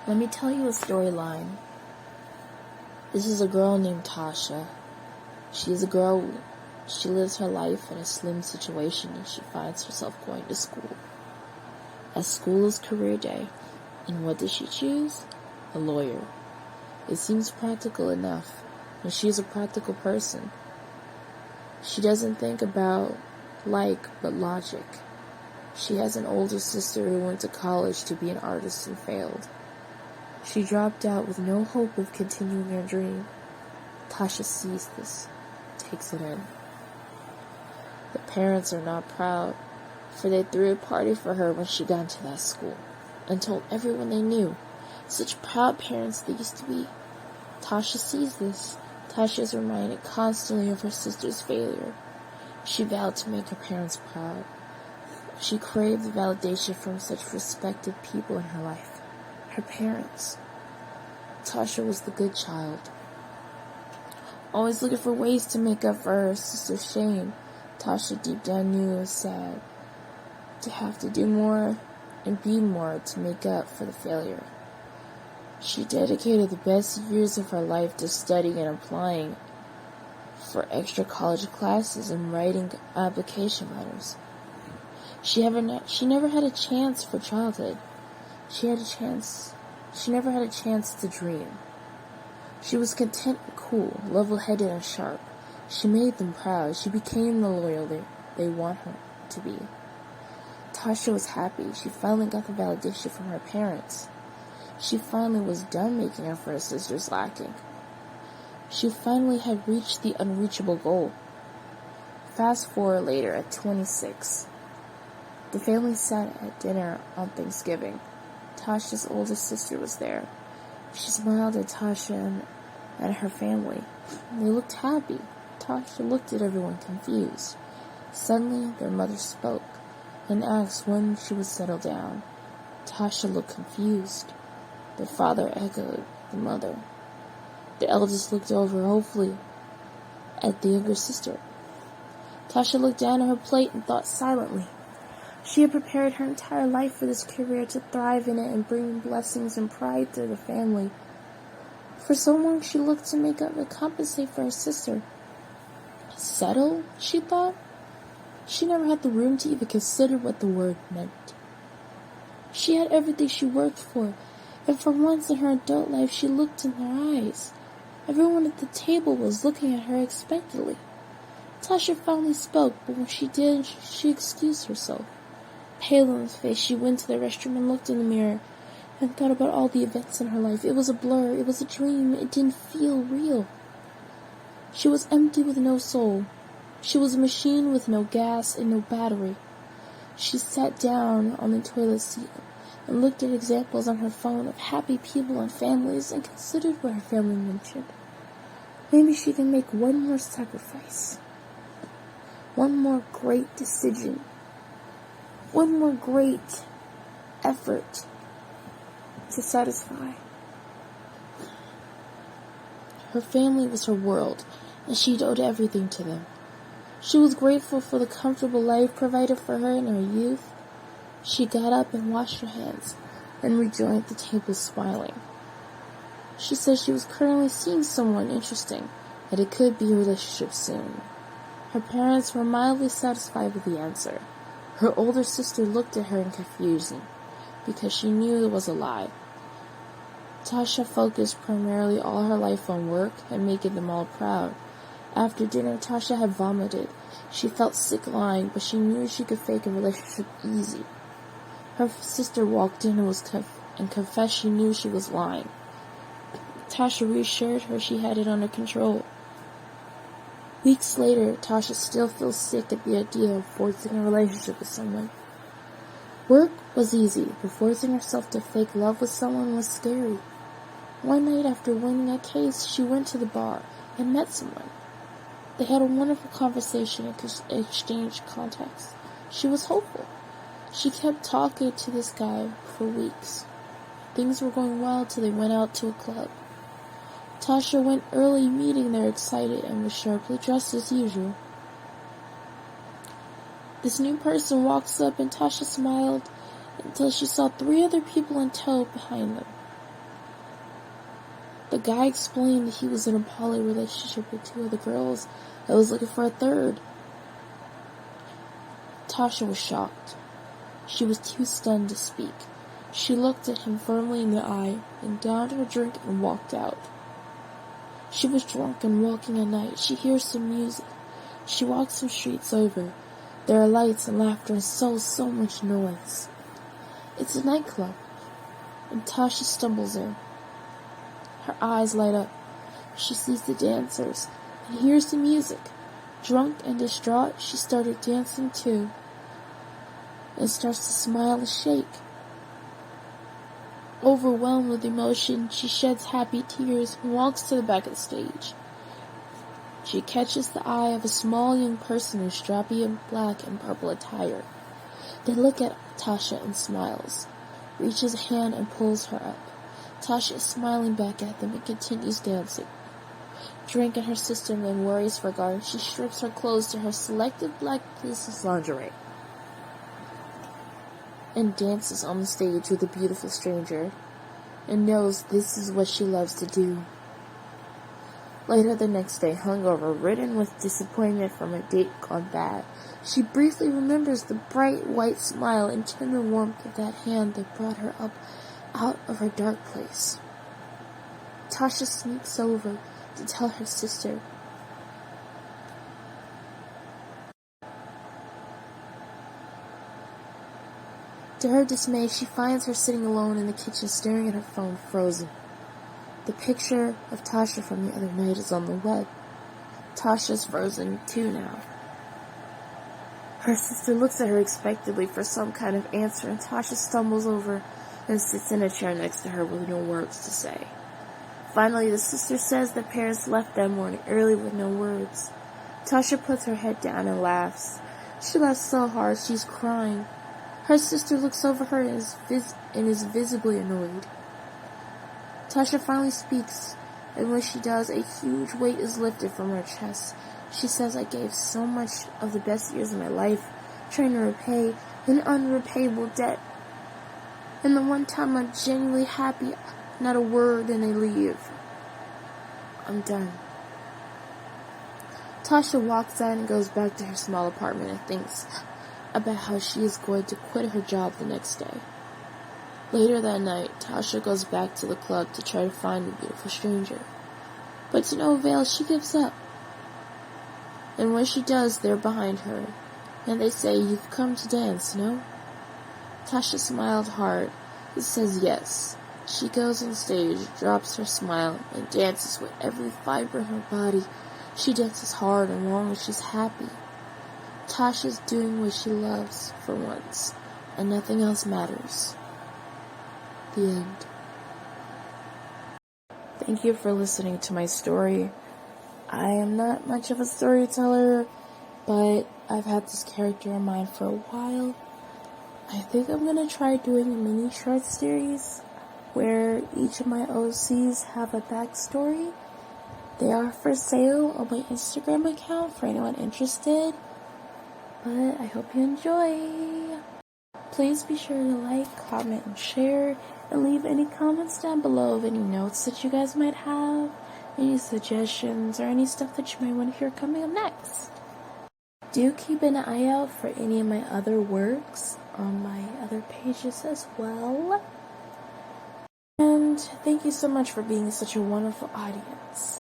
Let me tell you a storyline. This is a girl named Tasha. She is a girl. She lives her life in a slim situation and she finds herself going to school. As school is career day. And what does she choose? A lawyer. It seems practical enough, and she is a practical person. She doesn't think about but logic. She has an older sister who went to college to be an artist and failed. She dropped out with no hope of continuing her dream. Tasha sees this, takes it in. The parents are not proud, for they threw a party for her when she got into that school, and told everyone they knew. Such proud parents they used to be. Tasha sees this. Tasha is reminded constantly of her sister's failure. She vowed to make her parents proud. She craved the validation from such respected people in her life. Her parents. Tasha was the good child, always looking for ways to make up for her sister's shame. Tasha deep down knew it was sad to have to do more and be more to make up for the failure. She dedicated the best years of her life to studying and applying for extra college classes and writing application letters. She never had a chance for childhood. She never had a chance to dream. She was content and cool, level-headed and sharp. She made them proud. She became the lawyer they want her to be. Tasha was happy. She finally got the validation from her parents. She finally was done making up for her sister's lacking. She finally had reached the unreachable goal. Fast forward later at 26. The family sat at dinner on Thanksgiving. Tasha's oldest sister was there. She smiled at Tasha and her family. They looked happy. Tasha looked at everyone confused. Suddenly, their mother spoke and asked when she would settle down. Tasha looked confused. The father echoed the mother. The eldest looked over, hopefully, at the younger sister. Tasha looked down at her plate and thought silently. She had prepared her entire life for this career, to thrive in it and bring blessings and pride to the family. For so long, she looked to make up and compensate for her sister. Settle, she thought? She never had the room to even consider what the word meant. She had everything she worked for, and for once in her adult life, she looked in their eyes. Everyone at the table was looking at her expectantly. Tasha finally spoke, but when she did, she excused herself. Pale in the face, she went to the restroom and looked in the mirror and thought about all the events in her life. It was a blur. It was a dream. It didn't feel real. She was empty with no soul. She was a machine with no gas and no battery. She sat down on the toilet seat and looked at examples on her phone of happy people and families and considered what her family mentioned. Maybe she can make one more sacrifice. One more great decision. One more great effort to satisfy. Her family was her world, and she owed everything to them. She was grateful for the comfortable life provided for her in her youth. She got up and washed her hands and rejoined the table smiling. She said she was currently seeing someone interesting, and it could be a relationship soon. Her parents were mildly satisfied with the answer. Her older sister looked at her in confusion, because she knew it was a lie. Tasha focused primarily all her life on work and making them all proud. After dinner, Tasha had vomited. She felt sick lying, but she knew she could fake a relationship easy. Her sister walked in and confessed she knew she was lying. Tasha reassured her she had it under control. Weeks later, Tasha still feels sick at the idea of forcing a relationship with someone. Work was easy, but forcing herself to fake love with someone was scary. One night after winning a case, she went to the bar and met someone. They had a wonderful conversation and exchanged contacts. She was hopeful. She kept talking to this guy for weeks. Things were going well till they went out to a club. Tasha went early, meeting there excited and was sharply dressed as usual. This new person walks up and Tasha smiled until she saw 3 other people in tow behind them. The guy explained that he was in a poly relationship with two other girls and was looking for a third. Tasha was shocked. She was too stunned to speak. She looked at him firmly in the eye and downed her drink and walked out. She was drunk and walking at night. She hears some music. She walks some streets over. There are lights and laughter and so much noise. It's a nightclub, and Tasha stumbles in. Her eyes light up. She sees the dancers and hears the music. Drunk and distraught, she started dancing too, and starts to smile and shake. Overwhelmed with emotion, she sheds happy tears and walks to the back of the stage. She catches the eye of a small young person in strappy and black and purple attire. They look at Tasha and smiles, reaches a hand and pulls her up. Tasha is smiling back at them and continues dancing. Drink in her system and worries forgotten, she strips her clothes to her selected black princess lingerie and dances on the stage with a beautiful stranger, and knows this is what she loves to do. Later the next day, hungover, ridden with disappointment from a date gone bad, she briefly remembers the bright white smile and tender warmth of that hand that brought her up out of her dark place. Tasha sneaks over to tell her sister. To her dismay, she finds her sitting alone in the kitchen staring at her phone, frozen. The picture of Tasha from the other night is on the web. Tasha's frozen too now. Her sister looks at her expectantly for some kind of answer, and Tasha stumbles over and sits in a chair next to her with no words to say. Finally, the sister says the parents left that morning early with no words. Tasha puts her head down and laughs. She laughs so hard she's crying. Her sister looks over her and is visibly annoyed. Tasha finally speaks, and when she does, a huge weight is lifted from her chest. She says, "I gave so much of the best years of my life trying to repay an unrepayable debt. And the one time I'm genuinely happy, not a word, and they leave. I'm done." Tasha walks out and goes back to her small apartment and thinks about how she is going to quit her job the next day. Later that night, Tasha goes back to the club to try to find the beautiful stranger. But to no avail, she gives up. And when she does, they're behind her, and they say, "You've come to dance, no?" Tasha smiled hard and says yes. She goes on stage, drops her smile, and dances with every fiber in her body. She dances hard and long as she's happy. Tasha's doing what she loves for once, and nothing else matters. The end. Thank you for listening to my story. I am not much of a storyteller, but I've had this character in mind for a while. I think I'm going to try doing a mini short series where each of my OCs have a backstory. They are for sale on my Instagram account for anyone interested. But I hope you enjoy. Please be sure to like, comment, and share, and leave any comments down below of any notes that you guys might have, any suggestions, or any stuff that you might want to hear coming up next. Do keep an eye out for any of my other works on my other pages as well. And thank you so much for being such a wonderful audience.